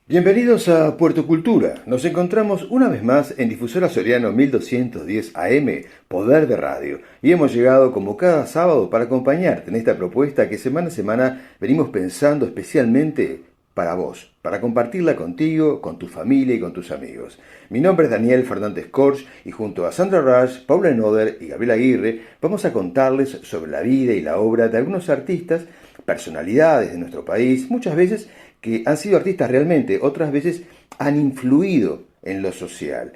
Bienvenidos a Puerto Cultura. Nos encontramos una vez más en Difusora Soriano 1210 AM, Poder de Radio. Y hemos llegado como cada sábado para acompañarte en esta propuesta que semana a semana venimos pensando especialmente para vos, para compartirla contigo, con tu familia y con tus amigos. Mi nombre es Daniel Fernández Corch y junto a Sandra Rush, Paula Enoder y Gabriel Aguirre vamos a contarles sobre la vida y la obra de algunos artistas, personalidades de nuestro país, muchas veces que han sido artistas realmente, otras veces han influido en lo social,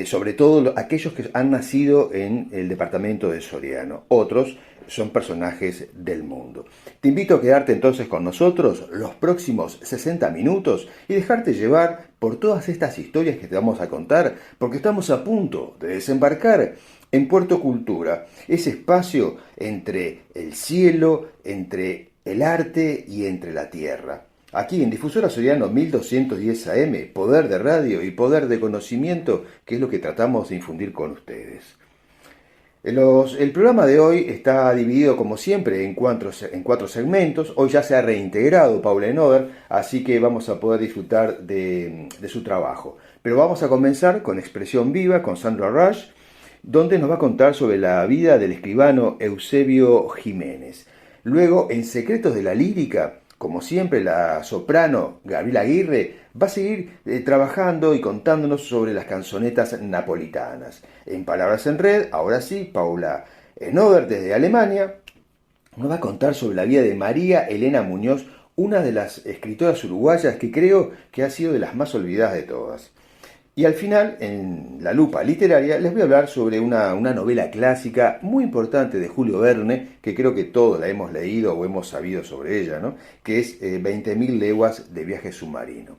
sobre todo aquellos que han nacido en el departamento de Soriano, otros son personajes del mundo. Te invito a quedarte entonces con nosotros los próximos 60 minutos y dejarte llevar por todas estas historias que te vamos a contar, porque estamos a punto de desembarcar en Puerto Cultura, ese espacio entre el cielo, entre el arte y entre la tierra. Aquí en Difusora Soriano 1210 AM, poder de radio y poder de conocimiento, que es lo que tratamos de infundir con ustedes. El programa de hoy está dividido como siempre en cuatro segmentos. Hoy ya se ha reintegrado Paula Enoder, así que vamos a poder disfrutar de su trabajo. Pero vamos a comenzar con Expresión Viva, con Sandra Rush, donde nos va a contar sobre la vida del escribano Eusebio Jiménez. Luego, en Secretos de la Lírica, como siempre, la soprano Gabriela Aguirre va a seguir trabajando y contándonos sobre las canzonetas napolitanas. En Palabras en Red, ahora sí, Paula Enoder desde Alemania nos va a contar sobre la vida de María Elena Muñoz, una de las escritoras uruguayas que creo que ha sido de las más olvidadas de todas. Y al final, en la lupa literaria, les voy a hablar sobre una novela clásica muy importante de Julio Verne, que creo que todos la hemos leído o hemos sabido sobre ella, ¿no? Que es 20.000 leguas de viaje submarino.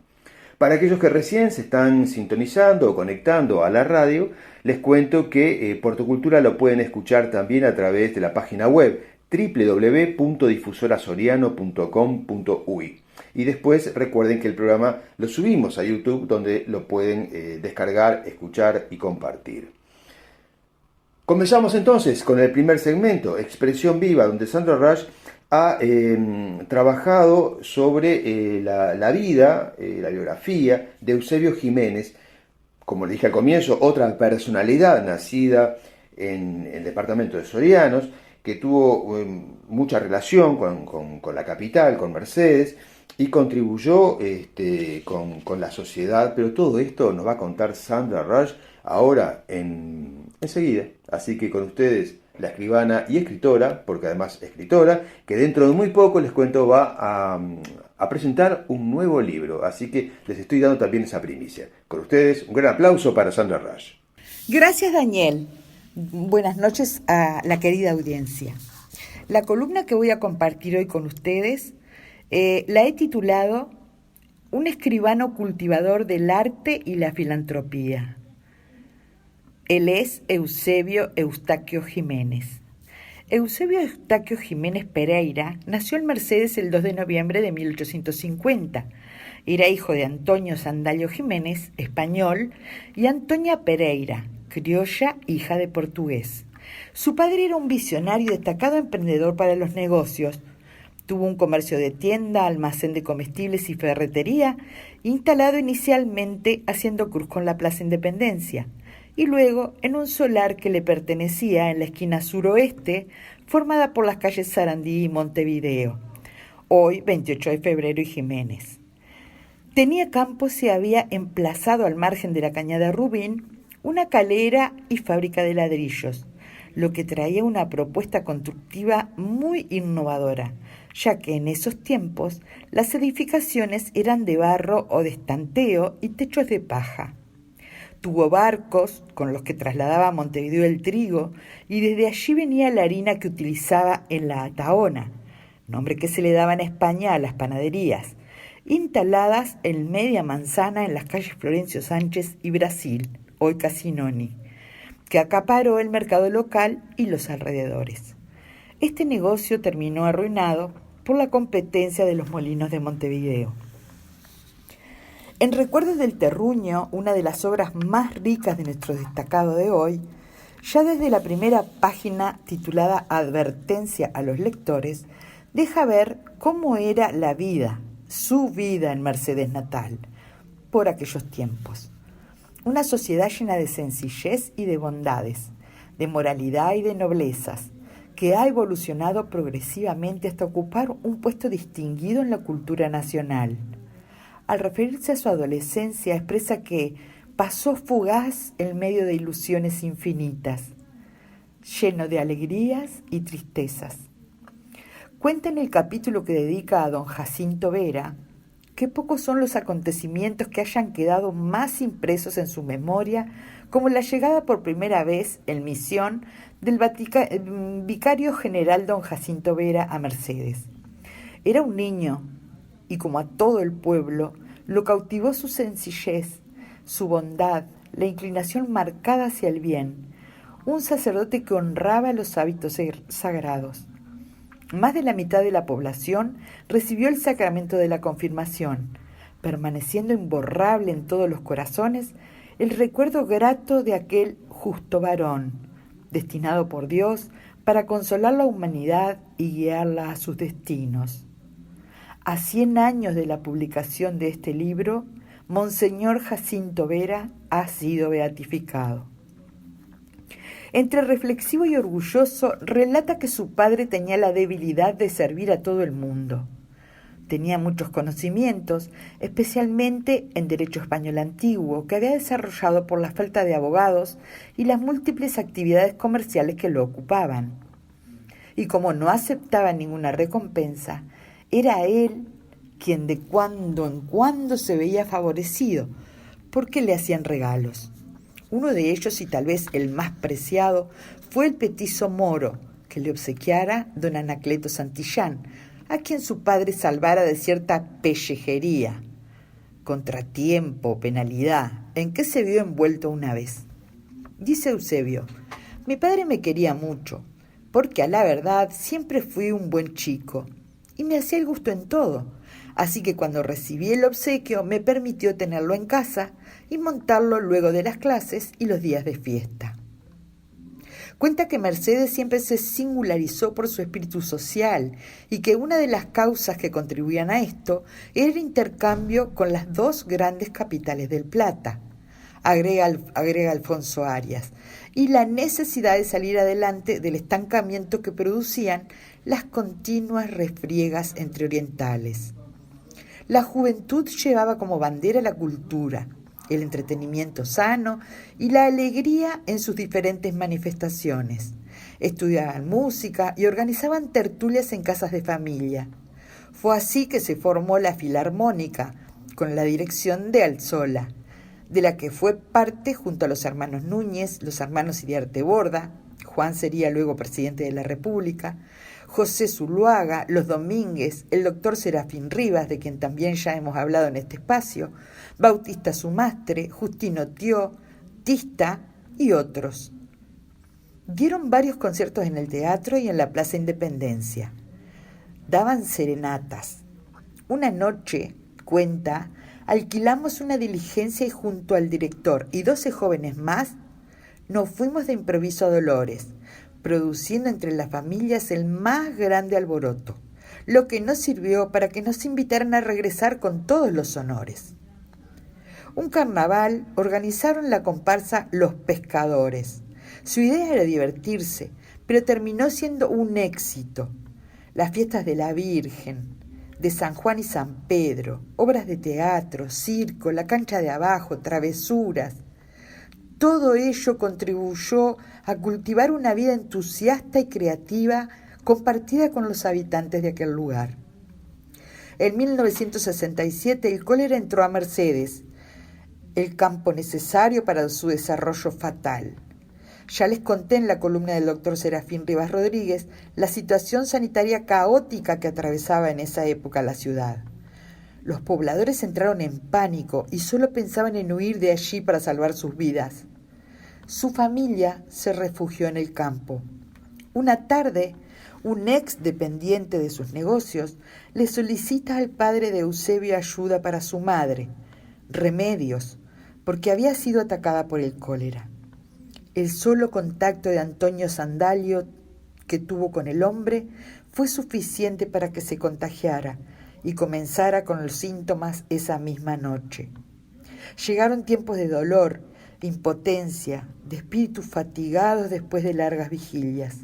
Para aquellos que recién se están sintonizando o conectando a la radio, les cuento que Puerto Cultura lo pueden escuchar también a través de la página web www.difusorasoriano.com.uy. Y después recuerden que el programa lo subimos a YouTube, donde lo pueden descargar, escuchar y compartir. Comenzamos entonces con el primer segmento, Expresión Viva, donde Sandra Rush ha trabajado sobre la vida, la biografía de Eusebio Jiménez, como le dije al comienzo, otra personalidad nacida en el departamento de Sorianos, que tuvo mucha relación con la capital, con Mercedes, y contribuyó con la sociedad, pero todo esto nos va a contar Sandra Rush ahora enseguida. Así que con ustedes la escribana y escritora, porque además escritora, que dentro de muy poco les cuento va a presentar un nuevo libro, así que les estoy dando también esa primicia. Con ustedes un gran aplauso para Sandra Rush. Gracias, Daniel. Buenas noches a la querida audiencia. La columna que voy a compartir hoy con ustedes la he titulado Un escribano cultivador del arte y la filantropía. Él es Eusebio Eustaquio Jiménez. Eusebio Eustaquio Jiménez Pereira nació en Mercedes el 2 de noviembre de 1850. Era hijo de Antonio Sandallo Jiménez, español, y Antonia Pereira, criolla, hija de portugués. Su padre era un visionario y destacado emprendedor para los negocios. Tuvo un comercio de tienda, almacén de comestibles y ferretería, instalado inicialmente haciendo cruz con la Plaza Independencia, y luego en un solar que le pertenecía en la esquina suroeste, formada por las calles Sarandí y Montevideo, hoy 28 de febrero y Jiménez. Tenía campos y había emplazado al margen de la cañada Rubín una calera y fábrica de ladrillos, lo que traía una propuesta constructiva muy innovadora, ya que en esos tiempos las edificaciones eran de barro o de estanteo y techos de paja. Tuvo barcos con los que trasladaba a Montevideo el trigo y desde allí venía la harina que utilizaba en la ataona, nombre que se le daba en España a las panaderías, instaladas en media manzana en las calles Florencio Sánchez y Brasil, hoy Casinoni, que acaparó el mercado local y los alrededores. Este negocio terminó arruinado por la competencia de los molinos de Montevideo. En Recuerdos del Terruño, una de las obras más ricas de nuestro destacado de hoy, ya desde la primera página titulada Advertencia a los lectores, deja ver cómo era la vida, su vida en Mercedes natal, por aquellos tiempos. Una sociedad llena de sencillez y de bondades, de moralidad y de noblezas, que ha evolucionado progresivamente hasta ocupar un puesto distinguido en la cultura nacional. Al referirse a su adolescencia, expresa que pasó fugaz en medio de ilusiones infinitas, lleno de alegrías y tristezas. Cuenta en el capítulo que dedica a don Jacinto Vera que pocos son los acontecimientos que hayan quedado más impresos en su memoria, como la llegada por primera vez en misión del vicario general don Jacinto Vera a Mercedes. Era un niño, y como a todo el pueblo, lo cautivó su sencillez, su bondad, la inclinación marcada hacia el bien, un sacerdote que honraba los hábitos sagrados. Más de la mitad de la población recibió el sacramento de la confirmación, permaneciendo imborrable en todos los corazones el recuerdo grato de aquel justo varón, destinado por Dios para consolar la humanidad y guiarla a sus destinos. A 100 años de la publicación de este libro, Monseñor Jacinto Vera ha sido beatificado. Entre reflexivo y orgulloso, relata que su padre tenía la debilidad de servir a todo el mundo. Tenía muchos conocimientos, especialmente en derecho español antiguo, que había desarrollado por la falta de abogados y las múltiples actividades comerciales que lo ocupaban. Y como no aceptaba ninguna recompensa, era él quien de cuando en cuando se veía favorecido, porque le hacían regalos. Uno de ellos, y tal vez el más preciado, fue el petizo moro que le obsequiara don Anacleto Santillán, a quien su padre salvara de cierta pellejería, contratiempo, penalidad, en que se vio envuelto una vez. Dice Eusebio: mi padre me quería mucho, porque a la verdad siempre fui un buen chico, y me hacía el gusto en todo, así que cuando recibí el obsequio me permitió tenerlo en casa y montarlo luego de las clases y los días de fiesta. Cuenta que Mercedes siempre se singularizó por su espíritu social y que una de las causas que contribuían a esto era el intercambio con las dos grandes capitales del Plata, agrega Alfonso Arias, y la necesidad de salir adelante del estancamiento que producían las continuas refriegas entre orientales. La juventud llevaba como bandera la cultura, el entretenimiento sano y la alegría en sus diferentes manifestaciones. Estudiaban música y organizaban tertulias en casas de familia. Fue así que se formó la Filarmónica, con la dirección de Alzola, de la que fue parte junto a los hermanos Núñez, los hermanos Iriarte Borda, Juan sería luego presidente de la República, José Zuluaga, los Domínguez, el doctor Serafín Rivas, de quien también ya hemos hablado en este espacio, Bautista Sumastre, Justino Tió, Tista y otros. Dieron varios conciertos en el teatro y en la Plaza Independencia. Daban serenatas. Una noche, cuenta, alquilamos una diligencia y junto al director y 12 jóvenes más nos fuimos de improviso a Dolores, produciendo entre las familias el más grande alboroto, lo que nos sirvió para que nos invitaran a regresar con todos los honores. Un carnaval organizaron la comparsa Los Pescadores. Su idea era divertirse, pero terminó siendo un éxito. Las fiestas de la Virgen, de San Juan y San Pedro, obras de teatro, circo, la cancha de abajo, travesuras. Todo ello contribuyó a cultivar una vida entusiasta y creativa compartida con los habitantes de aquel lugar. En 1967 el cólera entró a Mercedes, el campo necesario para su desarrollo fatal. Ya les conté en la columna del doctor Serafín Rivas Rodríguez la situación sanitaria caótica que atravesaba en esa época la ciudad. Los pobladores entraron en pánico y solo pensaban en huir de allí para salvar sus vidas. Su familia se refugió en el campo. Una tarde, un ex dependiente de sus negocios le solicita al padre de Eusebio ayuda para su madre, remedios, porque había sido atacada por el cólera. El solo contacto de Antonio Sandalio que tuvo con el hombre fue suficiente para que se contagiara y comenzara con los síntomas esa misma noche. Llegaron tiempos de dolor, impotencia, de espíritus fatigados después de largas vigilias.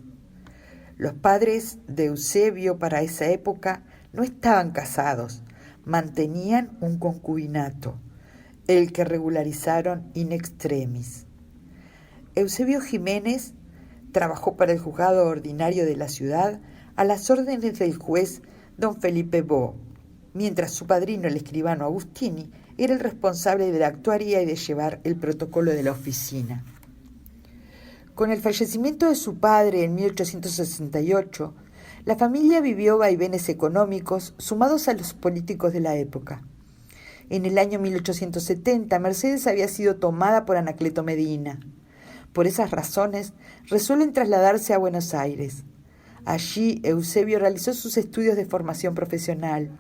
Los padres de Eusebio para esa época no estaban casados, mantenían un concubinato, el que regularizaron in extremis. Eusebio Jiménez trabajó para el juzgado ordinario de la ciudad a las órdenes del juez don Felipe Bo, mientras su padrino, el escribano Agustini, era el responsable de la actuaría y de llevar el protocolo de la oficina. Con el fallecimiento de su padre en 1868, la familia vivió vaivenes económicos sumados a los políticos de la época. En el año 1870, Mercedes había sido tomada por Anacleto Medina. Por esas razones, resuelven trasladarse a Buenos Aires. Allí, Eusebio realizó sus estudios de formación profesional,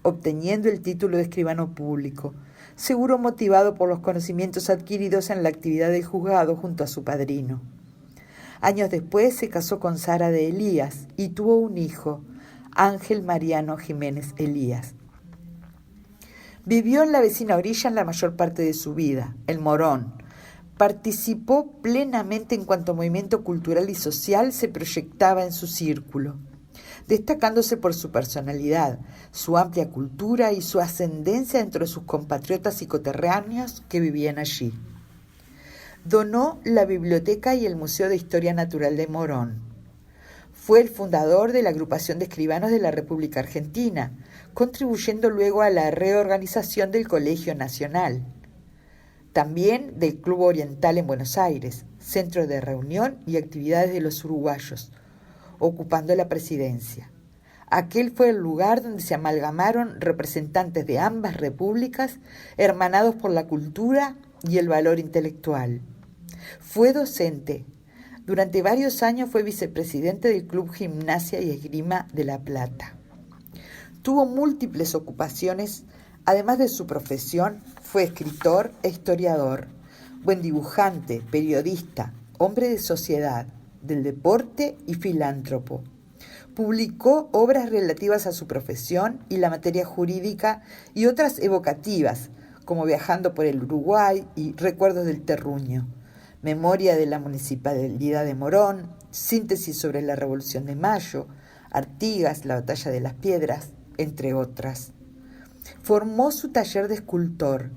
obteniendo el título de escribano público, seguro motivado por los conocimientos adquiridos en la actividad del juzgado junto a su padrino. Años después se casó con Sara de Elías y tuvo un hijo, Ángel Mariano Jiménez Elías. Vivió en la vecina orilla en la mayor parte de su vida, el Morón. Participó plenamente en cuanto movimiento cultural y social se proyectaba en su círculo, destacándose por su personalidad, su amplia cultura y su ascendencia entre sus compatriotas y coterráneos que vivían allí. Donó la biblioteca y el Museo de Historia Natural de Morón. Fue el fundador de la Agrupación de Escribanos de la República Argentina, contribuyendo luego a la reorganización del Colegio Nacional. También del Club Oriental en Buenos Aires, centro de reunión y actividades de los uruguayos, ocupando la presidencia. Aquel fue el lugar donde se amalgamaron representantes de ambas repúblicas, hermanados por la cultura y el valor intelectual. Fue docente. Durante varios años fue vicepresidente del Club Gimnasia y Esgrima de La Plata. Tuvo múltiples ocupaciones. Además de su profesión, fue escritor e historiador, buen dibujante, periodista, hombre de sociedad, del deporte y filántropo. Publicó obras relativas a su profesión y la materia jurídica y otras evocativas, como Viajando por el Uruguay y Recuerdos del Terruño, Memoria de la Municipalidad de Morón, Síntesis sobre la Revolución de Mayo, Artigas, la Batalla de las Piedras, entre otras. Formó su taller de escultor,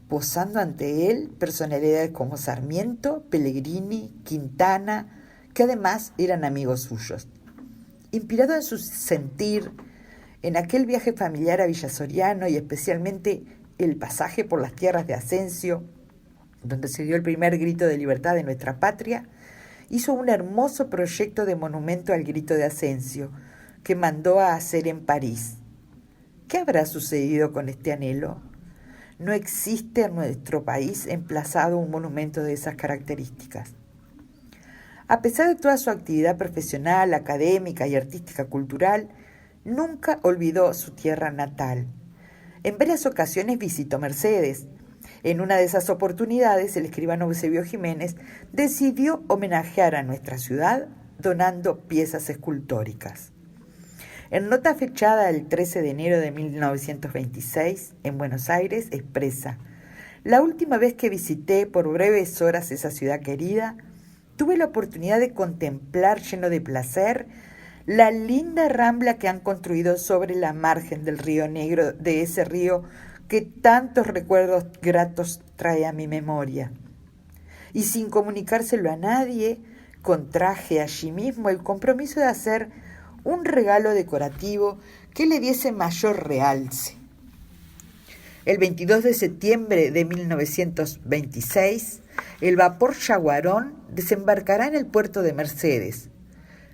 posando ante él personalidades como Sarmiento, Pellegrini, Quintana, que además eran amigos suyos. Inspirado en su sentir, en aquel viaje familiar a Villa Soriano y especialmente el pasaje por las tierras de Asensio, donde se dio el primer grito de libertad de nuestra patria, hizo un hermoso proyecto de monumento al grito de Asensio, que mandó a hacer en París. ¿Qué habrá sucedido con este anhelo? No existe en nuestro país emplazado un monumento de esas características. A pesar de toda su actividad profesional, académica y artística cultural, nunca olvidó su tierra natal. En varias ocasiones visitó Mercedes. En una de esas oportunidades, el escribano Eusebio Jiménez decidió homenajear a nuestra ciudad donando piezas escultóricas. En nota fechada el 13 de enero de 1926, en Buenos Aires, expresa: «La última vez que visité por breves horas esa ciudad querida, tuve la oportunidad de contemplar lleno de placer la linda rambla que han construido sobre la margen del río Negro, de ese río que tantos recuerdos gratos trae a mi memoria. Y sin comunicárselo a nadie, contraje allí mismo el compromiso de hacer un regalo decorativo que le diese mayor realce. El 22 de septiembre de 1926, el vapor Yaguarón desembarcará en el puerto de Mercedes.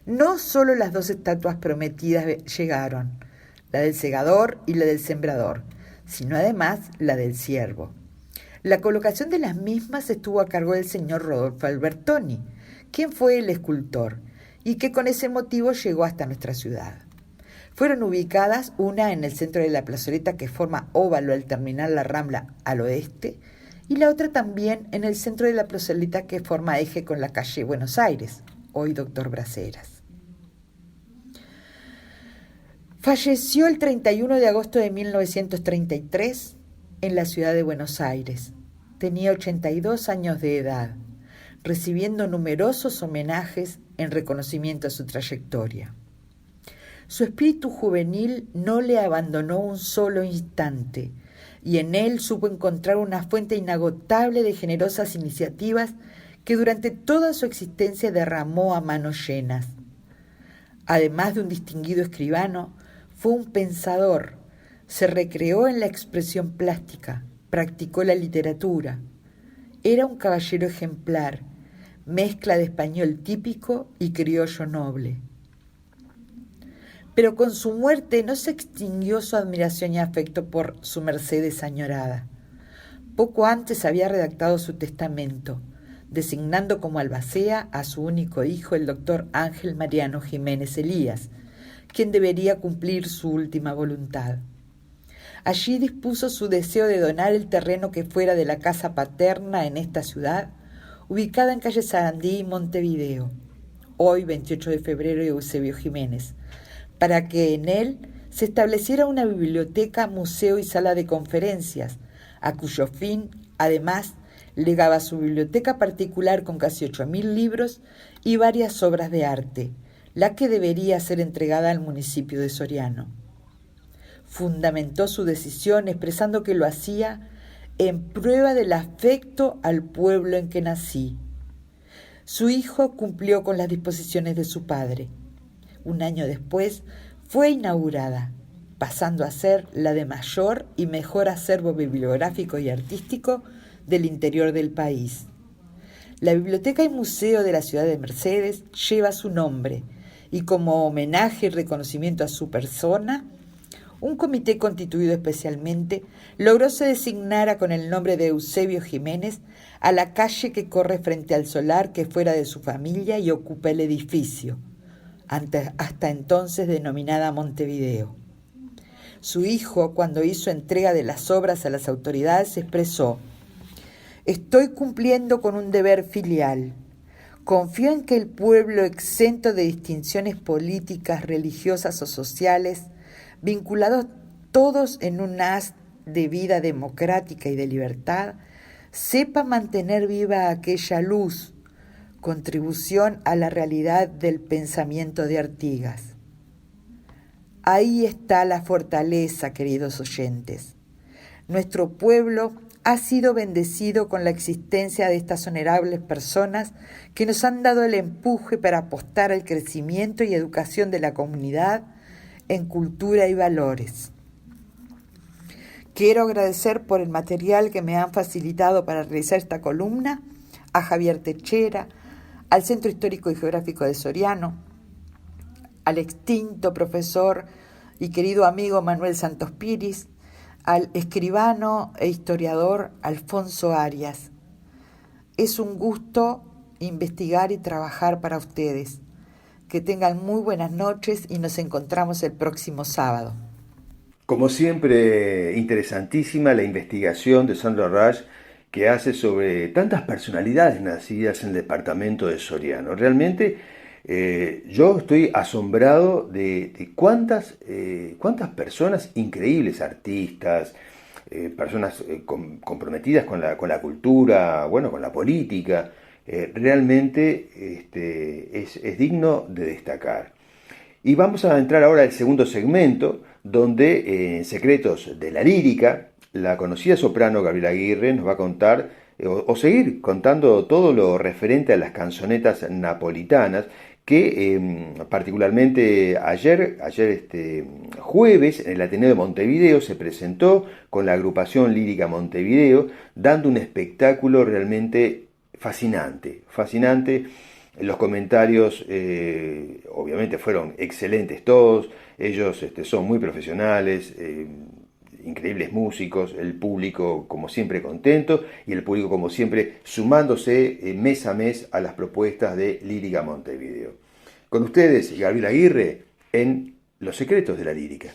No solo las dos estatuas prometidas llegaron, la del segador y la del sembrador, sino además la del ciervo. La colocación de las mismas estuvo a cargo del señor Rodolfo Albertoni, quien fue el escultor, y que con ese motivo llegó hasta nuestra ciudad. Fueron ubicadas una en el centro de la plazoleta que forma óvalo al terminar la rambla al oeste, y la otra también en el centro de la plazoleta que forma eje con la calle Buenos Aires, hoy Doctor Braceras. Falleció el 31 de agosto de 1933 en la ciudad de Buenos Aires. Tenía 82 años de edad, recibiendo numerosos homenajes en reconocimiento a su trayectoria. Su espíritu juvenil no le abandonó un solo instante, y en él supo encontrar una fuente inagotable de generosas iniciativas que durante toda su existencia derramó a manos llenas. Además de un distinguido escribano, fue un pensador, se recreó en la expresión plástica, practicó la literatura. Era un caballero ejemplar, mezcla de español típico y criollo noble. Pero con su muerte no se extinguió su admiración y afecto por su Mercedes añorada. Poco antes había redactado su testamento, designando como albacea a su único hijo, el doctor Ángel Mariano Jiménez Elías, quien debería cumplir su última voluntad. Allí dispuso su deseo de donar el terreno que fuera de la casa paterna en esta ciudad, ubicada en calle Sarandí y Montevideo, hoy 28 de febrero de Eusebio Jiménez, para que en él se estableciera una biblioteca, museo y sala de conferencias, a cuyo fin, además, legaba su biblioteca particular con casi 8.000 libros y varias obras de arte, la que debería ser entregada al municipio de Soriano. Fundamentó su decisión expresando que lo hacía en prueba del afecto al pueblo en que nací. Su hijo cumplió con las disposiciones de su padre. Un año después fue inaugurada, pasando a ser la de mayor y mejor acervo bibliográfico y artístico del interior del país. La biblioteca y museo de la ciudad de Mercedes lleva su nombre y como homenaje y reconocimiento a su persona, un comité constituido especialmente logró se designara con el nombre de Eusebio Jiménez a la calle que corre frente al solar que fuera de su familia y ocupa el edificio, hasta entonces denominada Montevideo. Su hijo, cuando hizo entrega de las obras a las autoridades, expresó: «Estoy cumpliendo con un deber filial. Confío en que el pueblo, exento de distinciones políticas, religiosas o sociales, vinculados todos en un haz de vida democrática y de libertad, sepa mantener viva aquella luz, contribución a la realidad del pensamiento de Artigas». Ahí está la fortaleza, queridos oyentes. Nuestro pueblo ha sido bendecido con la existencia de estas honorables personas que nos han dado el empuje para apostar al crecimiento y educación de la comunidad en cultura y valores. Quiero agradecer por el material que me han facilitado para realizar esta columna a Javier Techera, al Centro Histórico y Geográfico de Soriano, al extinto profesor y querido amigo Manuel Santos Piris, al escribano e historiador Alfonso Arias. Es un gusto investigar y trabajar para ustedes. Que tengan muy buenas noches y nos encontramos el próximo sábado. Como siempre, interesantísima la investigación de Sandra Rush que hace sobre tantas personalidades nacidas en el departamento de Soriano. Realmente yo estoy asombrado de cuántas personas increíbles, artistas, personas comprometidas con la cultura, bueno, con la política, realmente es digno de destacar. Y vamos a entrar ahora al segundo segmento, donde en Secretos de la Lírica, la conocida soprano Gabriela Aguirre nos va a contar o seguir contando todo lo referente a las canzonetas napolitanas, que particularmente ayer jueves en el Ateneo de Montevideo se presentó con la agrupación lírica Montevideo, dando un espectáculo realmente fascinante. Los comentarios obviamente fueron excelentes todos, ellos son muy profesionales, increíbles músicos, el público como siempre contento y el público como siempre sumándose mes a mes a las propuestas de Lírica Montevideo. Con ustedes, Gabriela Aguirre, en Los Secretos de la Lírica.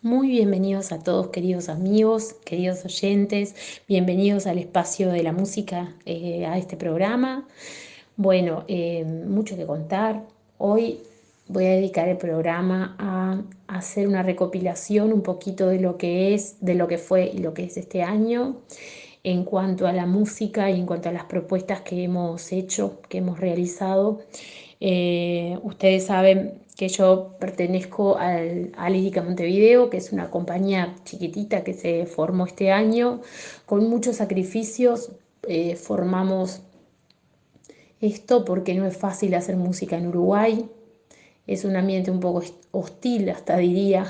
Muy bienvenidos a todos, queridos amigos, queridos oyentes, bienvenidos al espacio de la música, a este programa. Bueno, mucho que contar. Hoy voy a dedicar el programa a hacer una recopilación un poquito de lo que es, de lo que fue y lo que es este año en cuanto a la música y en cuanto a las propuestas que hemos hecho, que hemos realizado. Ustedes saben que yo pertenezco a Lírica Montevideo, que es una compañía chiquitita que se formó este año. Con muchos sacrificios formamos esto porque no es fácil hacer música en Uruguay. Es un ambiente un poco hostil, hasta diría,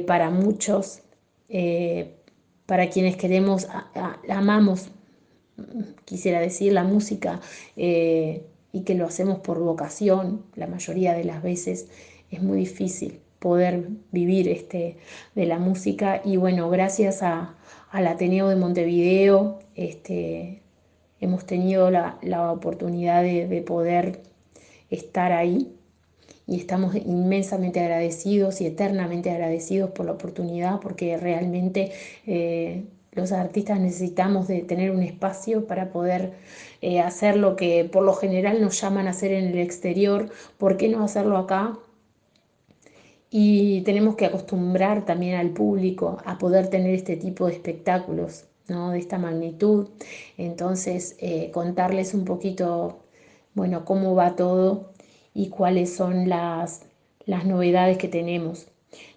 para muchos, eh, para quienes queremos, amamos, quisiera decir, la música, y que lo hacemos por vocación. La mayoría de las veces es muy difícil poder vivir de la música, y bueno, gracias al Ateneo de Montevideo hemos tenido la oportunidad de poder estar ahí, y estamos inmensamente agradecidos y eternamente agradecidos por la oportunidad, porque realmente los artistas necesitamos de tener un espacio para poder hacer lo que por lo general nos llaman a hacer en el exterior. ¿Por qué no hacerlo acá? Y tenemos que acostumbrar también al público a poder tener este tipo de espectáculos, ¿no? De esta magnitud. Entonces, contarles un poquito, bueno, cómo va todo y cuáles son las novedades que tenemos.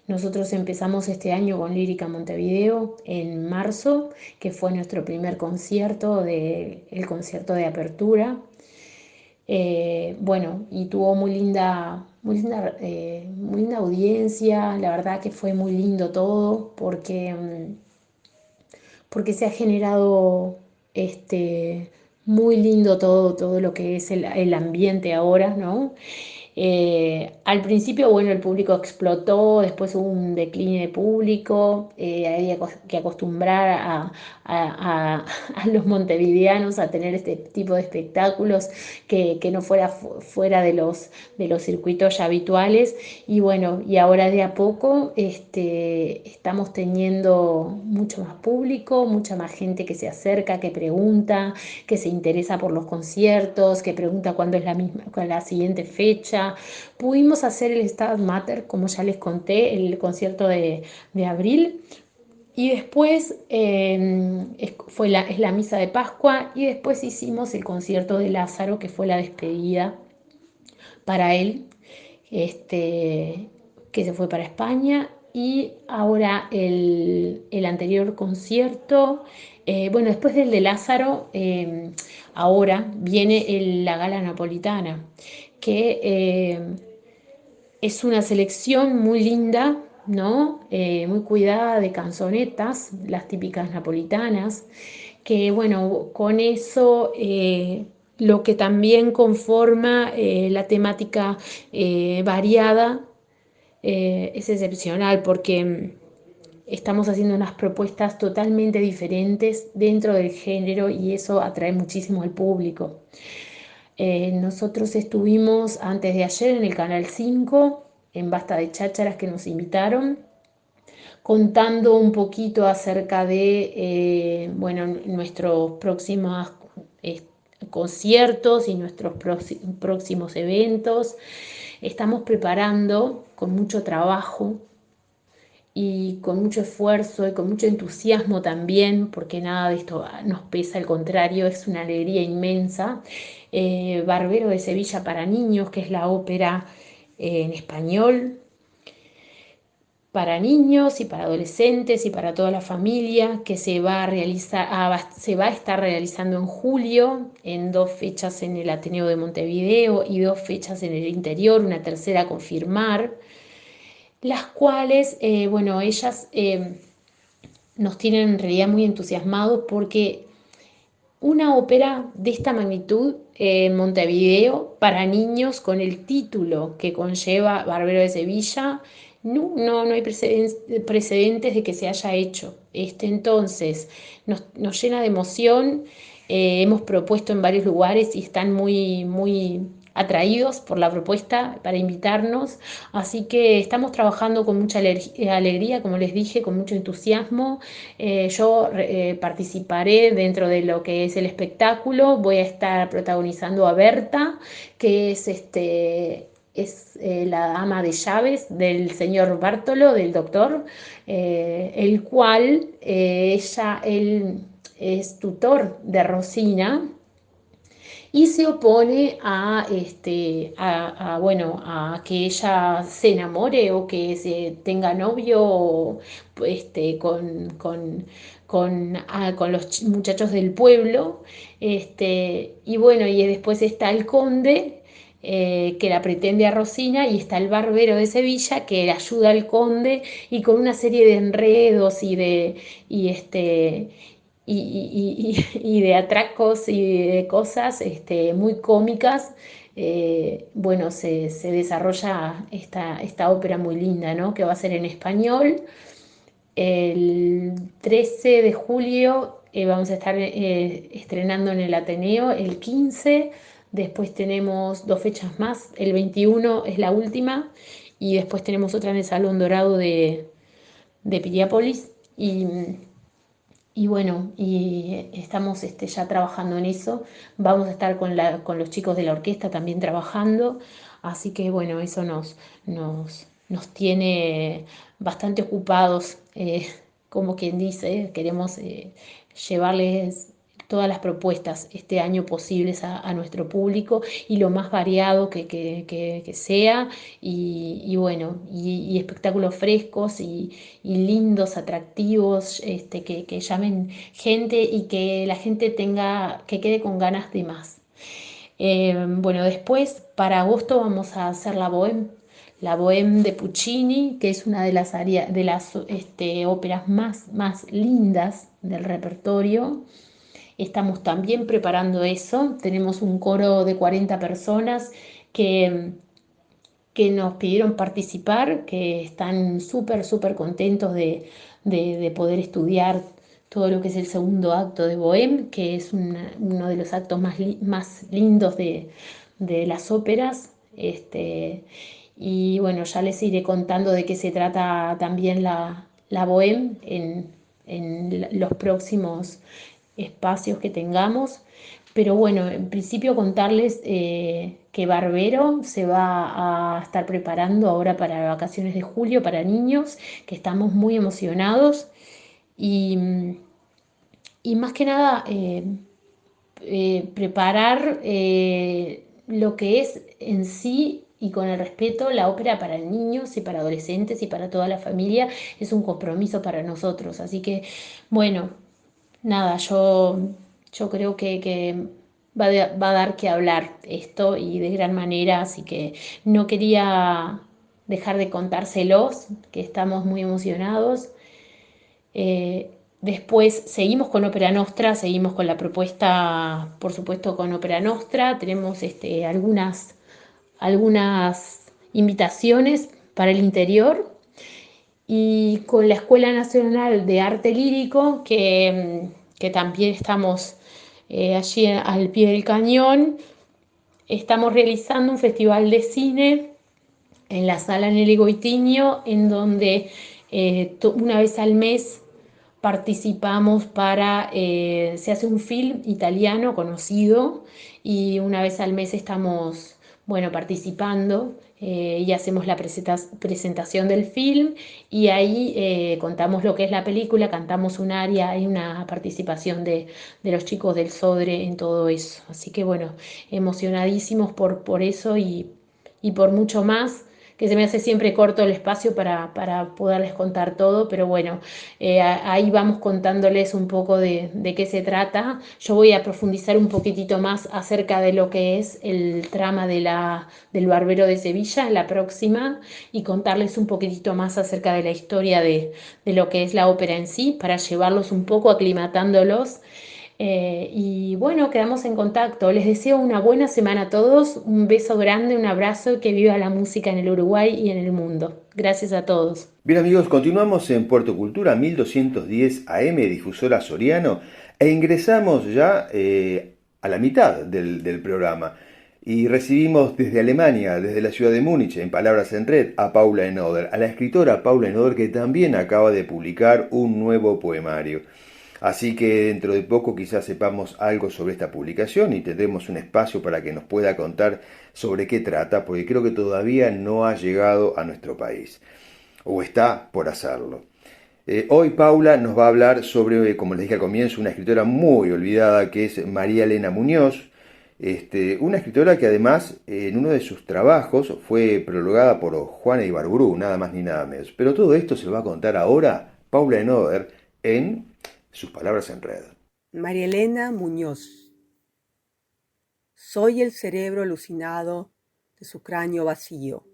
Nosotros empezamos este año con Lírica Montevideo en marzo, que fue nuestro primer concierto, el concierto de apertura. Bueno, y tuvo muy linda audiencia. La verdad que fue muy lindo todo, porque se ha generado muy lindo todo lo que es el ambiente ahora, ¿no? Al principio, bueno, el público explotó, después hubo un decline de público, había que acostumbrar a los montevideanos a tener este tipo de espectáculos que no fuera de los circuitos ya habituales. Y bueno, y ahora de a poco estamos teniendo mucho más público, mucha más gente que se acerca, que pregunta, que se interesa por los conciertos, que pregunta cuándo es la siguiente fecha. Pudimos hacer el Stabat Mater, como ya les conté, el concierto de abril. Y después es la misa de Pascua, y después hicimos el concierto de Lázaro, que fue la despedida para él, que se fue para España. Y ahora el anterior concierto, bueno, después del de Lázaro, ahora viene la gala napolitana, que es una selección muy linda, ¿no? Muy cuidada de canzonetas, las típicas napolitanas, que bueno, con eso lo que también conforma la temática variada es excepcional, porque estamos haciendo unas propuestas totalmente diferentes dentro del género, y eso atrae muchísimo al público. Nosotros estuvimos antes de ayer en el Canal 5, en Basta de Chácharas, que nos invitaron, contando un poquito acerca de bueno, nuestros próximos eh, conciertos y nuestros próximos eventos. Estamos preparando con mucho trabajo y con mucho esfuerzo y con mucho entusiasmo también, porque nada de esto nos pesa, al contrario, es una alegría inmensa. Barbero de Sevilla para niños, que es la ópera en español para niños y para adolescentes y para toda la familia, que se va a estar realizando en julio, en 2 fechas en el Ateneo de Montevideo y 2 fechas en el interior, una tercera a confirmar, las cuales, bueno, ellas nos tienen en realidad muy entusiasmados, porque una ópera de esta magnitud en Montevideo para niños, con el título que conlleva Barbero de Sevilla, no hay precedentes de que se haya hecho. Entonces nos llena de emoción. Hemos propuesto en varios lugares y están muy, muy atraídos por la propuesta para invitarnos, así que estamos trabajando con mucha alegría, como les dije, con mucho entusiasmo. Yo participaré dentro de lo que es el espectáculo, voy a estar protagonizando a Berta, que es es la ama de llaves del señor Bartolo, del doctor, el cual él es tutor de Rosina y se opone bueno, a que ella se enamore o que se tenga novio con los muchachos del pueblo. Y bueno, y después está el conde, que la pretende a Rosina, y está el barbero de Sevilla que ayuda al conde, y con una serie de enredos y este y de atracos y de cosas muy cómicas. Bueno, se desarrolla esta ópera muy linda, ¿no? Que va a ser en español. El 13 de julio vamos a estar estrenando en el Ateneo, el 15. Después tenemos 2 fechas más, el 21 es la última, y después tenemos otra en el Salón Dorado de Piriápolis. Y bueno, y estamos ya trabajando en eso. Vamos a estar con los chicos de la orquesta también trabajando. Así que bueno, eso nos tiene bastante ocupados, como quien dice. Queremos llevarles todas las propuestas este año posibles a nuestro público, y lo más variado que sea. Y bueno, y espectáculos frescos y lindos, atractivos, que llamen gente y que la gente que quede con ganas de más. Bueno, después para agosto vamos a hacer la Bohème de Puccini, que es una de las óperas más lindas del repertorio. Estamos también preparando eso. Tenemos un coro de 40 personas que que nos pidieron participar, que están súper contentos de poder estudiar todo lo que es el segundo acto de Bohème, que es uno de los actos más lindos de las óperas. Y bueno, ya les iré contando de qué se trata también la Bohème en los próximos espacios que tengamos. Pero bueno, en principio contarles que Barbero se va a estar preparando ahora para vacaciones de julio para niños, que estamos muy emocionados. Y, y más que nada preparar lo que es en sí, y con el respeto, la ópera para niños y para adolescentes y para toda la familia. Es un compromiso para nosotros. Así que bueno, nada, yo creo que va a dar que hablar esto, y de gran manera. Así que no quería dejar de contárselos, que estamos muy emocionados. Después seguimos con Ópera Nostra, seguimos con la propuesta, por supuesto, con Ópera Nostra. Tenemos algunas invitaciones para el interior, y con la Escuela Nacional de Arte Lírico, que también estamos allí al pie del cañón. Estamos realizando un festival de cine en la sala Nelly Goitiño, en donde una vez al mes participamos se hace un film italiano conocido, y una vez al mes estamos, bueno, participando, y hacemos la presentación del film, y ahí contamos lo que es la película, cantamos un aria, hay una participación de los chicos del Sodre en todo eso. Así que bueno, emocionadísimos por eso, y por mucho más, que se me hace siempre corto el espacio para poderles contar todo. Pero bueno, ahí vamos contándoles un poco de qué se trata. Yo voy a profundizar un poquitito más acerca de lo que es el trama del Barbero de Sevilla en la próxima, y contarles un poquitito más acerca de la historia de lo que es la ópera en sí, para llevarlos un poco aclimatándolos. Y bueno, quedamos en contacto. Les deseo una buena semana a todos, un beso grande, un abrazo, y que viva la música en el Uruguay y en el mundo. Gracias a todos. Bien amigos, continuamos en Puerto Cultura 1210 AM, difusora Soriano, e ingresamos ya a la mitad del programa. Y recibimos desde Alemania, desde la ciudad de Múnich, en Palabras en Red, a Paula Enoder, a la escritora Paula Enoder, que también acaba de publicar un nuevo poemario. Así que dentro de poco quizás sepamos algo sobre esta publicación y tendremos un espacio para que nos pueda contar sobre qué trata, porque creo que todavía no ha llegado a nuestro país, o está por hacerlo. Hoy Paula nos va a hablar sobre, como les dije al comienzo, una escritora muy olvidada que es María Elena Muñoz, una escritora que además en uno de sus trabajos fue prologada por Juana Ibarburu, nada más ni nada menos. Pero todo esto se lo va a contar ahora Paula Enoder en sus palabras en red. María Elena Muñoz. Soy el cerebro alucinado de su cráneo vacío.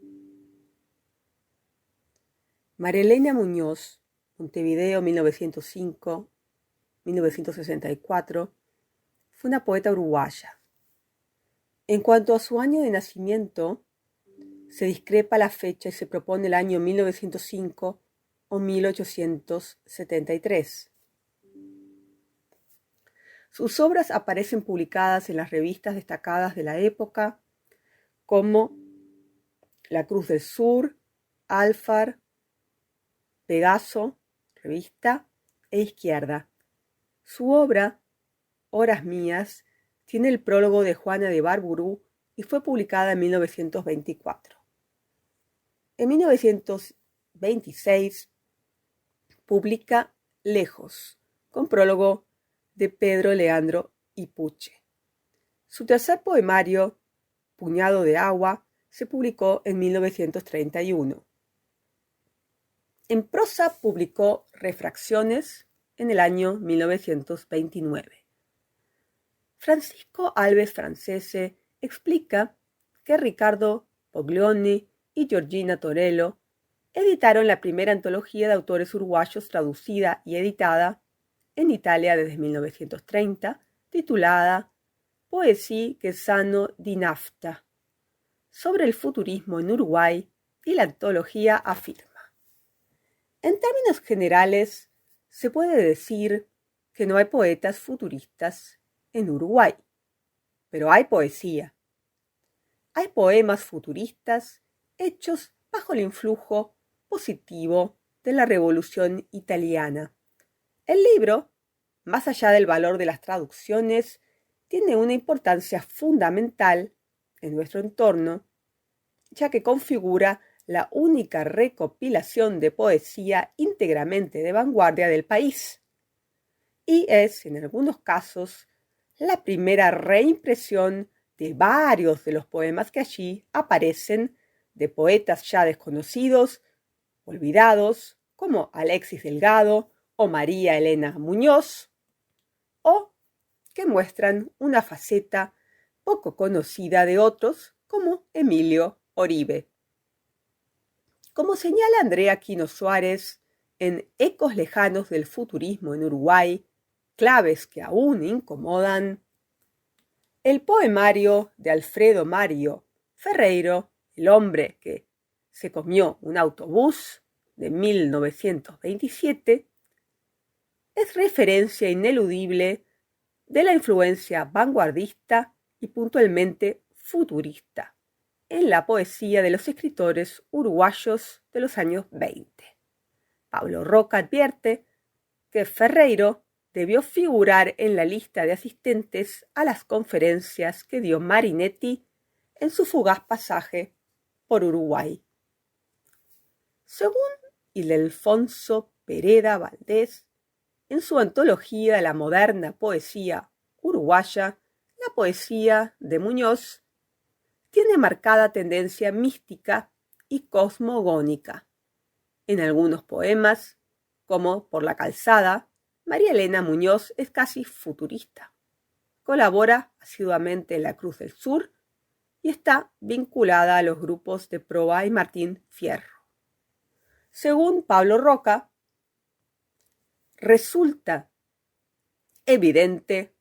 María Elena Muñoz, Montevideo 1905-1964, fue una poeta uruguaya. En cuanto a su año de nacimiento, se discrepa la fecha y se propone el año 1905 o 1873. Sus obras aparecen publicadas en las revistas destacadas de la época como La Cruz del Sur, Alfar, Pegaso, Revista e Izquierda. Su obra, Horas Mías, tiene el prólogo de Juana de Ibarburu y fue publicada en 1924. En 1926 publica Lejos, con prólogo de Pedro Leandro Ipuche. Su tercer poemario, Puñado de Agua, se publicó en 1931. En prosa publicó Refracciones en el año 1929. Francisco Alves Francese explica que Ricardo Poglioni y Giorgina Torello editaron la primera antología de autores uruguayos traducida y editada en Italia desde 1930, titulada Poesie che sanno di nafta, sobre el futurismo en Uruguay, y la antología afirma: en términos generales, se puede decir que no hay poetas futuristas en Uruguay, pero hay poesía. Hay poemas futuristas hechos bajo el influjo positivo de la Revolución Italiana. El libro, más allá del valor de las traducciones, tiene una importancia fundamental en nuestro entorno, ya que configura la única recopilación de poesía íntegramente de vanguardia del país, y es, en algunos casos, la primera reimpresión de varios de los poemas que allí aparecen de poetas ya desconocidos, olvidados, como Alexis Delgado o María Elena Muñoz, o que muestran una faceta poco conocida de otros, como Emilio Oribe. Como señala Andrea Quino Suárez en Ecos lejanos del futurismo en Uruguay, claves que aún incomodan, el poemario de Alfredo Mario Ferreiro, El hombre que se comió un autobús, de 1927, es referencia ineludible de la influencia vanguardista y puntualmente futurista en la poesía de los escritores uruguayos de los años 20. Pablo Roca advierte que Ferreiro debió figurar en la lista de asistentes a las conferencias que dio Marinetti en su fugaz pasaje por Uruguay. Según Ildefonso Pereda Valdés, en su antología de la moderna poesía uruguaya, la poesía de Muñoz tiene marcada tendencia mística y cosmogónica. En algunos poemas, como Por la calzada, María Elena Muñoz es casi futurista. Colabora asiduamente en La Cruz del Sur y está vinculada a los grupos de Proa y Martín Fierro. Según Pablo Roca, resulta evidente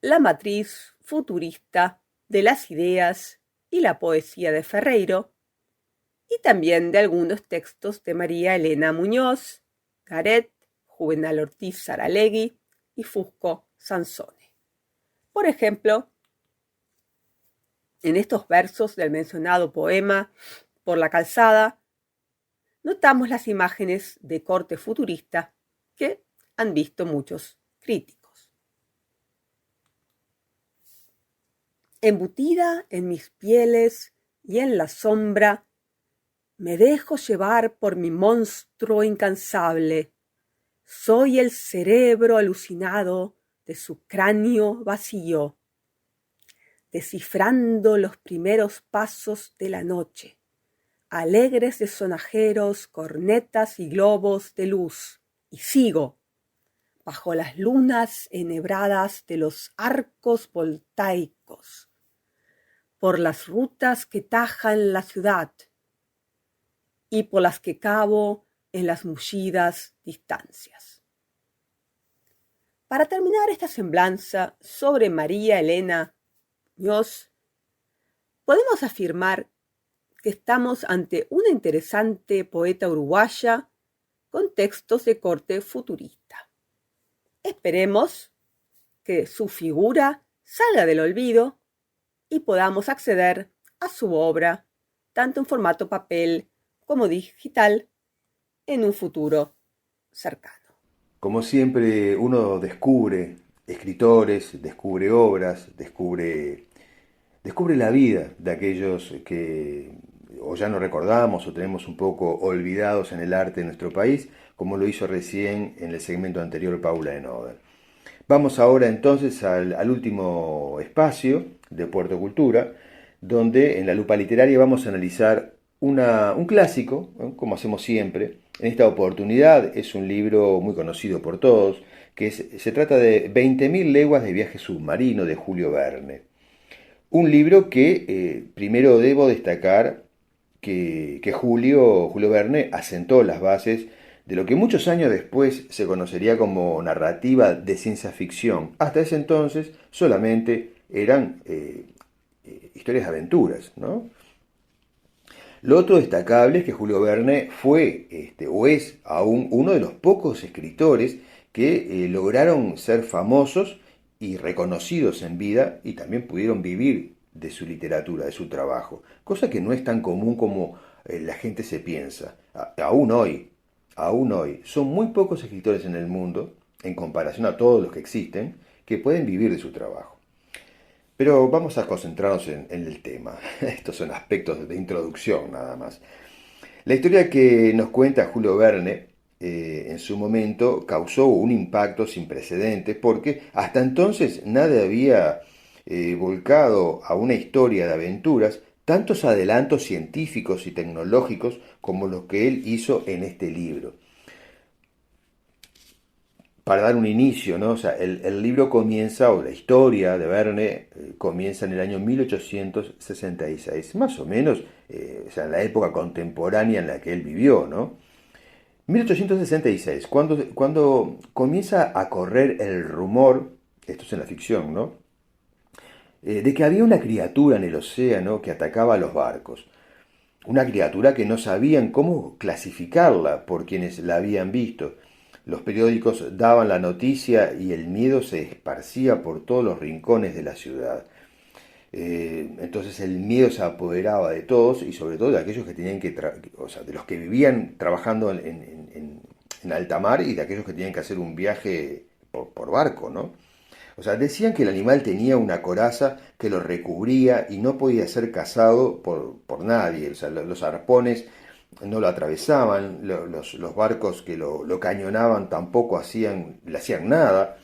la matriz futurista de las ideas y la poesía de Ferreiro, y también de algunos textos de María Elena Muñoz, Garet, Juvenal Ortiz Saralegui y Fusco Sansone. Por ejemplo, en estos versos del mencionado poema Por la calzada, notamos las imágenes de corte futurista que han visto muchos críticos. Embutida en mis pieles y en la sombra, me dejo llevar por mi monstruo incansable. Soy el cerebro alucinado de su cráneo vacío, descifrando los primeros pasos de la noche, alegres de sonajeros, cornetas y globos de luz, y sigo, bajo las lunas enhebradas de los arcos voltaicos, por las rutas que tajan la ciudad y por las que cavo en las mullidas distancias. Para terminar esta semblanza sobre María Elena Muñoz, podemos afirmar que estamos ante una interesante poeta uruguaya con textos de corte futurista. Esperemos que su figura salga del olvido y podamos acceder a su obra, tanto en formato papel como digital, en un futuro cercano. Como siempre, uno descubre escritores, descubre obras, descubre la vida de aquellos que o ya no recordamos o tenemos un poco olvidados en el arte de nuestro país, como lo hizo recién en el segmento anterior Paula Enoder. Vamos ahora entonces al último espacio de Puerto Cultura, donde en la lupa literaria vamos a analizar un clásico, ¿no? Como hacemos siempre. En esta oportunidad es un libro muy conocido por todos, se trata de 20.000 leguas de viaje submarino de Julio Verne. Un libro que primero debo destacar que Julio Verne asentó las bases de lo que muchos años después se conocería como narrativa de ciencia ficción. Hasta ese entonces solamente eran historias de aventuras, ¿no? Lo otro destacable es que Julio Verne fue o es aún uno de los pocos escritores que lograron ser famosos y reconocidos en vida y también pudieron vivir de su literatura, de su trabajo, cosa que no es tan común como la gente se piensa. Aún hoy, son muy pocos escritores en el mundo, en comparación a todos los que existen, que pueden vivir de su trabajo. Pero vamos a concentrarnos en el tema. Estos son aspectos de introducción nada más. La historia que nos cuenta Julio Verne en su momento causó un impacto sin precedentes porque hasta entonces nadie había volcado a una historia de aventuras tantos adelantos científicos y tecnológicos como los que él hizo en este libro. Para dar un inicio, ¿no? O sea, el libro comienza, o la historia de Verne comienza en el año 1866, más o menos, o sea, en la época contemporánea en la que él vivió, ¿no? 1866, cuando comienza a correr el rumor, esto es en la ficción, ¿no? De que había una criatura en el océano que atacaba a los barcos. Una criatura que no sabían cómo clasificarla por quienes la habían visto. Los periódicos daban la noticia y el miedo se esparcía por todos los rincones de la ciudad. Entonces el miedo se apoderaba de todos y sobre todo de aquellos que tenían o sea, de los que vivían trabajando en alta mar y de aquellos que tenían que hacer un viaje por barco, ¿no? O sea, decían que el animal tenía una coraza que lo recubría y no podía ser cazado por nadie. O sea, los arpones no lo atravesaban, los barcos que lo cañonaban tampoco le hacían nada.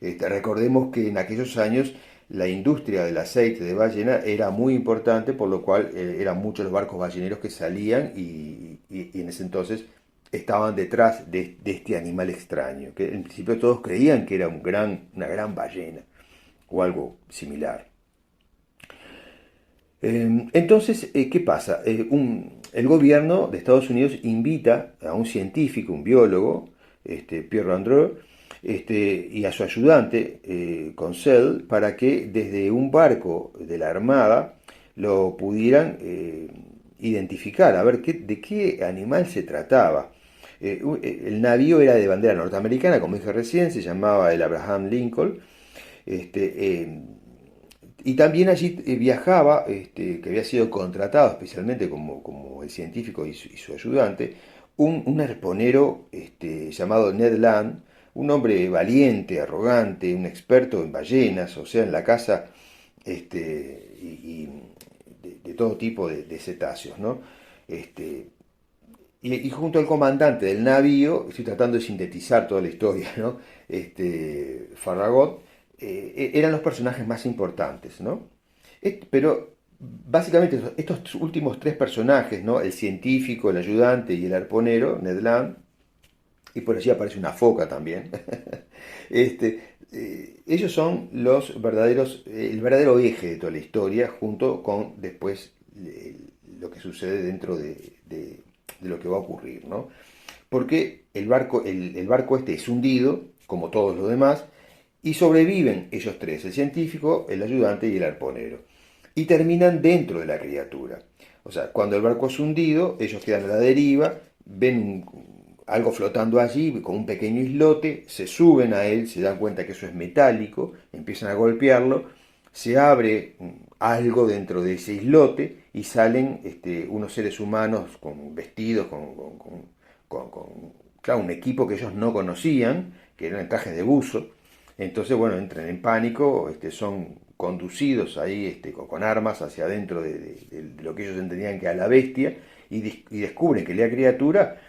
Recordemos que en aquellos años la industria del aceite de ballena era muy importante, por lo cual eran muchos los barcos balleneros que salían y en ese entonces estaban detrás de este animal extraño, que en principio todos creían que era una gran ballena o algo similar. Entonces, ¿qué pasa? El gobierno de Estados Unidos invita a un científico, un biólogo, Pierre Landreau, y a su ayudante, Conseil, para que desde un barco de la Armada lo pudieran identificar, a ver de qué animal se trataba. El navío era de bandera norteamericana, como dije recién, se llamaba el Abraham Lincoln. Y también allí viajaba, que había sido contratado especialmente como el científico y su ayudante, un arponero llamado Ned Land, un hombre valiente, arrogante, un experto en ballenas, o sea, en la caza y de todo tipo de cetáceos, ¿no? Este, y junto al comandante del navío, estoy tratando de sintetizar toda la historia, ¿no? Farragut, eran los personajes más importantes, ¿no? Pero básicamente estos últimos tres personajes, ¿no? El científico, el ayudante y el arponero, Ned Land, y por allí aparece una foca también, ellos son los verdaderos, el verdadero eje de toda la historia, junto con después lo que sucede dentro de lo que va a ocurrir, ¿no? Porque el barco este es hundido, como todos los demás, y sobreviven ellos tres, el científico, el ayudante y el arponero. Y terminan dentro de la criatura. O sea, cuando el barco es hundido, ellos quedan a la deriva, ven algo flotando allí, con un pequeño islote, se suben a él, se dan cuenta que eso es metálico, empiezan a golpearlo, se abre algo dentro de ese islote y salen unos seres humanos con vestidos, claro, un equipo que ellos no conocían, que eran trajes de buzo. Entonces, bueno, entran en pánico, son conducidos ahí con armas hacia adentro de lo que ellos entendían que era la bestia y descubren que la criatura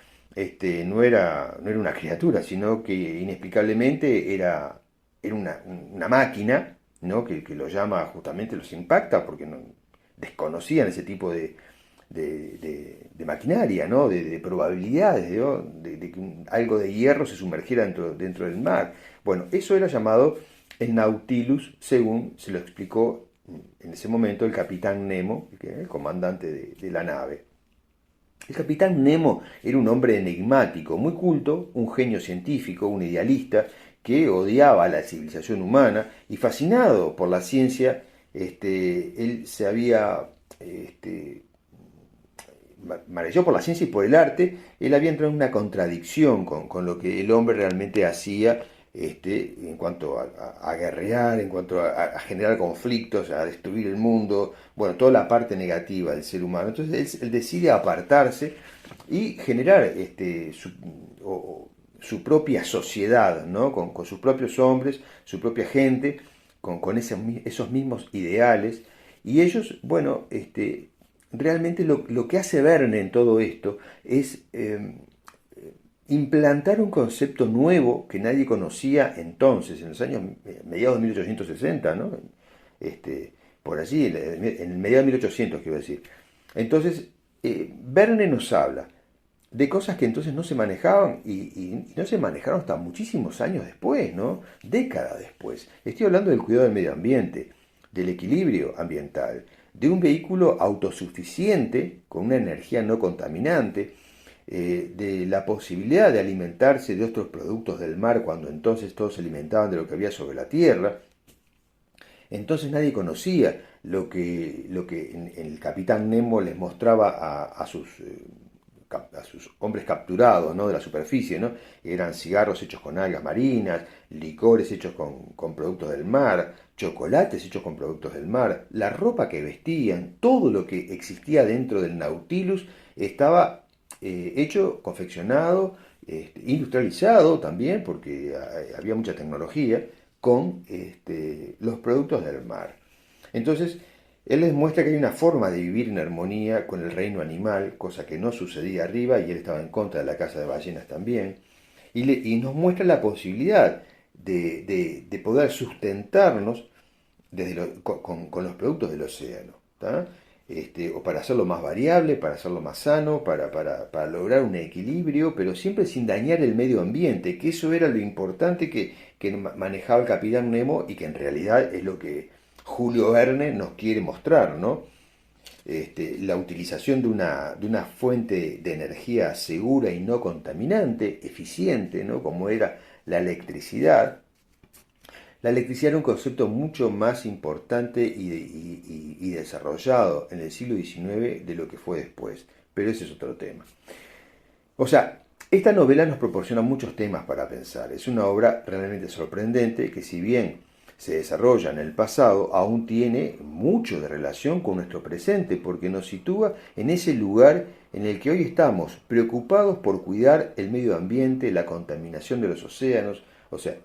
no era una criatura, sino que inexplicablemente era una máquina, ¿no? Que lo llama, justamente los impacta porque no, desconocían ese tipo de maquinaria, ¿no? De probabilidades, ¿no? De que algo de hierro se sumergiera dentro del mar. Bueno, eso era llamado el Nautilus, según se lo explicó en ese momento el capitán Nemo, que era el comandante de la nave. El capitán Nemo era un hombre enigmático, muy culto, un genio científico, un idealista, que odiaba a la civilización humana y fascinado por la ciencia, él se había maravilló por la ciencia y por el arte. Él había entrado en una contradicción con lo que el hombre realmente hacía en cuanto a guerrear, en cuanto a generar conflictos, a destruir el mundo, bueno, toda la parte negativa del ser humano. Entonces él decide apartarse y generar su propia sociedad, ¿no? Con sus propios hombres, su propia gente, con esos mismos ideales. Y ellos, bueno, realmente lo que hace Verne en todo esto es implantar un concepto nuevo que nadie conocía entonces, en los años mediados de 1860, ¿no? Por allí, en el mediados de 1800, quiero decir. Entonces, Verne nos habla de cosas que entonces no se manejaban y no se manejaron hasta muchísimos años después, ¿no? Décadas después. Estoy hablando del cuidado del medio ambiente, del equilibrio ambiental, de un vehículo autosuficiente, con una energía no contaminante, de la posibilidad de alimentarse de otros productos del mar cuando entonces todos se alimentaban de lo que había sobre la tierra. Entonces nadie conocía lo que el capitán Nemo les mostraba a sus hombres capturados, ¿no? De la superficie, ¿no? Eran cigarros hechos con algas marinas, licores hechos con productos del mar, chocolates hechos con productos del mar, la ropa que vestían, todo lo que existía dentro del Nautilus estaba hecho, confeccionado, industrializado también, porque había mucha tecnología, con los productos del mar. Entonces, él les muestra que hay una forma de vivir en armonía con el reino animal, cosa que no sucedía arriba, y él estaba en contra de la caza de ballenas también, y nos muestra la posibilidad de poder sustentarnos con los productos del océano, ¿tá? O para hacerlo más variable, para hacerlo más sano, para lograr un equilibrio, pero siempre sin dañar el medio ambiente, que eso era lo importante que manejaba el capitán Nemo y que en realidad es lo que Julio Verne nos quiere mostrar, ¿no? La utilización de una fuente de energía segura y no contaminante, eficiente, ¿no? Como era la electricidad. La electricidad era un concepto mucho más importante y desarrollado en el siglo XIX de lo que fue después, pero ese es otro tema. O sea, esta novela nos proporciona muchos temas para pensar. Es una obra realmente sorprendente que, si bien se desarrolla en el pasado, aún tiene mucho de relación con nuestro presente, porque nos sitúa en ese lugar en el que hoy estamos, preocupados por cuidar el medio ambiente, la contaminación de los océanos, O sea,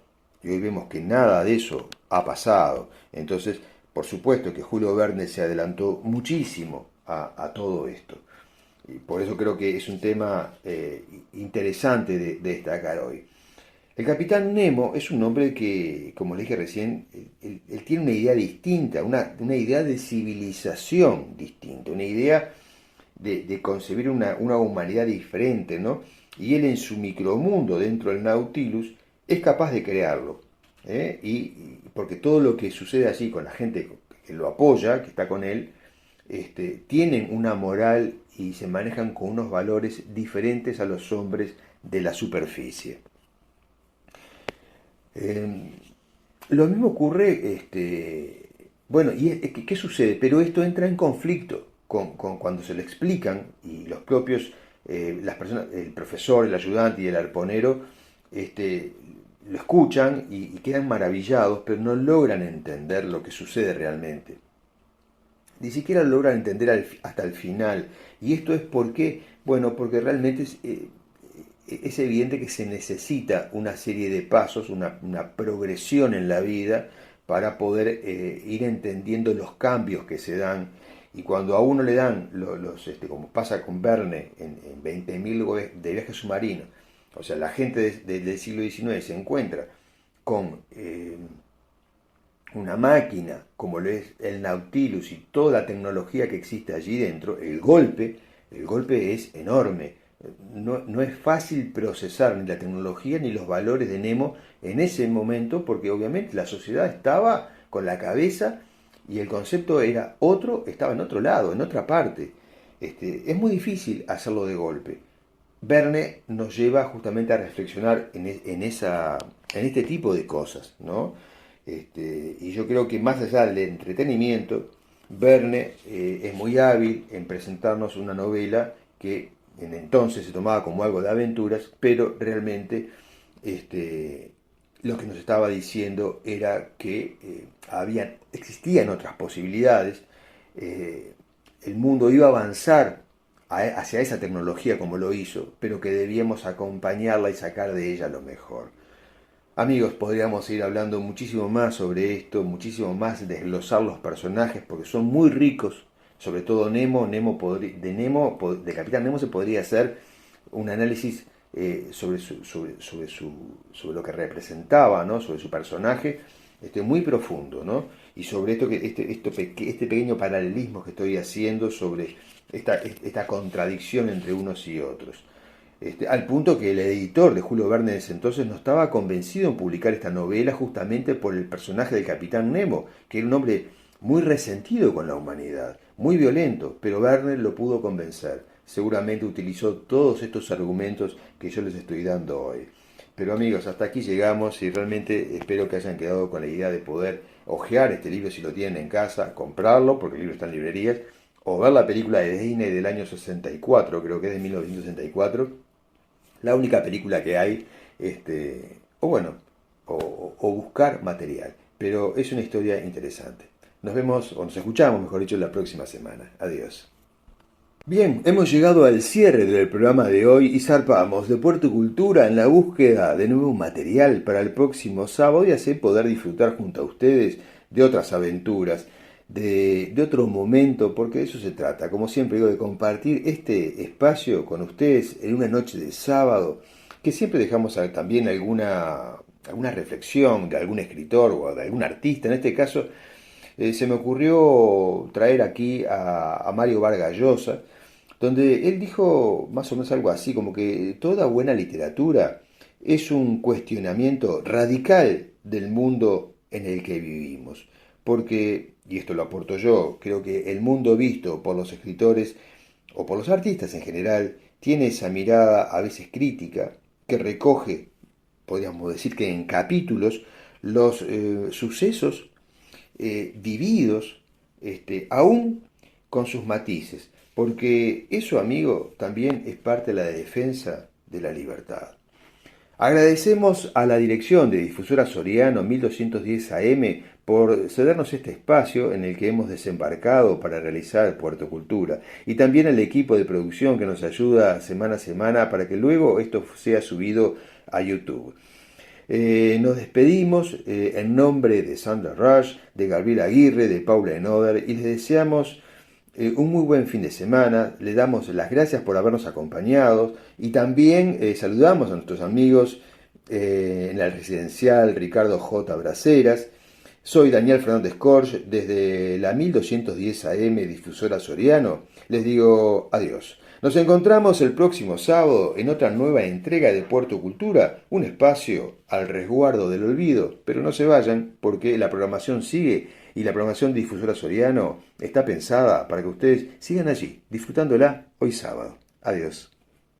y hoy vemos que nada de eso ha pasado. Entonces, por supuesto que Julio Verne se adelantó muchísimo a todo esto. Y por eso creo que es un tema interesante de destacar hoy. El Capitán Nemo es un hombre que, como le dije recién, él tiene una idea distinta, una idea de civilización distinta, una idea de concebir una humanidad diferente, ¿no? Y él en su micromundo dentro del Nautilus es capaz de crearlo, ¿eh? Porque todo lo que sucede allí con la gente que lo apoya, que está con él, tienen una moral y se manejan con unos valores diferentes a los hombres de la superficie. Eh, lo mismo ocurre, bueno, ¿qué sucede? Pero esto entra en conflicto con cuando se le explican y los propios, las personas, el profesor, el ayudante y el arponero, lo escuchan y quedan maravillados, pero no logran entender lo que sucede realmente. Ni siquiera lo logran entender hasta el final. ¿Y esto es por qué? Bueno, porque realmente es evidente que se necesita una serie de pasos, una progresión en la vida para poder ir entendiendo los cambios que se dan. Y cuando a uno le dan, como pasa con Verne en 20.000 de viaje submarino, o sea, la gente del siglo XIX se encuentra con una máquina como lo es el Nautilus y toda la tecnología que existe allí dentro, el golpe es enorme. No es fácil procesar ni la tecnología ni los valores de Nemo en ese momento, porque obviamente la sociedad estaba con la cabeza y el concepto era otro, estaba en otro lado, en otra parte. Es muy difícil hacerlo de golpe. Verne nos lleva justamente a reflexionar en este tipo de cosas, ¿no? Y yo creo que más allá del entretenimiento, Verne es muy hábil en presentarnos una novela que en entonces se tomaba como algo de aventuras, pero realmente lo que nos estaba diciendo era que existían otras posibilidades, el mundo iba a avanzar hacia esa tecnología como lo hizo, pero que debíamos acompañarla y sacar de ella lo mejor. Amigos, podríamos ir hablando muchísimo más sobre esto, muchísimo más desglosar los personajes, porque son muy ricos, sobre todo Nemo, de Capitán Nemo se podría hacer un análisis sobre lo que representaba, ¿no? Sobre su personaje, muy profundo, ¿no? Y sobre esto este pequeño paralelismo que estoy haciendo sobre esta contradicción entre unos y otros. Al punto que el editor de Julio Verne en ese entonces no estaba convencido en publicar esta novela justamente por el personaje del Capitán Nemo, que era un hombre muy resentido con la humanidad, muy violento, pero Verne lo pudo convencer. Seguramente utilizó todos estos argumentos que yo les estoy dando hoy. Pero amigos, hasta aquí llegamos y realmente espero que hayan quedado con la idea de poder hojear este libro si lo tienen en casa, comprarlo porque el libro está en librerías, o ver la película de Disney del año 64, creo que es de 1964, la única película que hay, o buscar material. Pero es una historia interesante. Nos vemos, o nos escuchamos, mejor dicho, la próxima semana. Adiós. Bien, hemos llegado al cierre del programa de hoy y zarpamos de Puerto Cultura en la búsqueda de nuevo material para el próximo sábado y así poder disfrutar junto a ustedes de otras aventuras, de otro momento, porque de eso se trata, como siempre digo, de compartir este espacio con ustedes en una noche de sábado, que siempre dejamos también alguna reflexión de algún escritor o de algún artista. En este caso se me ocurrió traer aquí a Mario Vargas Llosa, donde él dijo más o menos algo así, como que toda buena literatura es un cuestionamiento radical del mundo en el que vivimos. Porque, y esto lo aporto yo, creo que el mundo visto por los escritores o por los artistas en general tiene esa mirada a veces crítica que recoge, podríamos decir que en capítulos, los sucesos vividos, aún con sus matices, porque eso, amigo, también es parte de la defensa de la libertad. Agradecemos a la dirección de Difusora Soriano 1210 AM por cedernos este espacio en el que hemos desembarcado para realizar Puerto Cultura y también al equipo de producción que nos ayuda semana a semana para que luego esto sea subido a YouTube. Nos despedimos en nombre de Sandra Rush, de Gabriel Aguirre, de Paula Enoder y les deseamos un muy buen fin de semana. Le damos las gracias por habernos acompañado y también saludamos a nuestros amigos en la residencial Ricardo J. Braceras. Soy Daniel Fernández Corch, desde la 1210 AM Difusora Soriano. Les digo adiós. Nos encontramos el próximo sábado en otra nueva entrega de Puerto Cultura, un espacio al resguardo del olvido, pero no se vayan porque la programación sigue y la programación de Difusora Soriano está pensada para que ustedes sigan allí, disfrutándola hoy sábado. Adiós.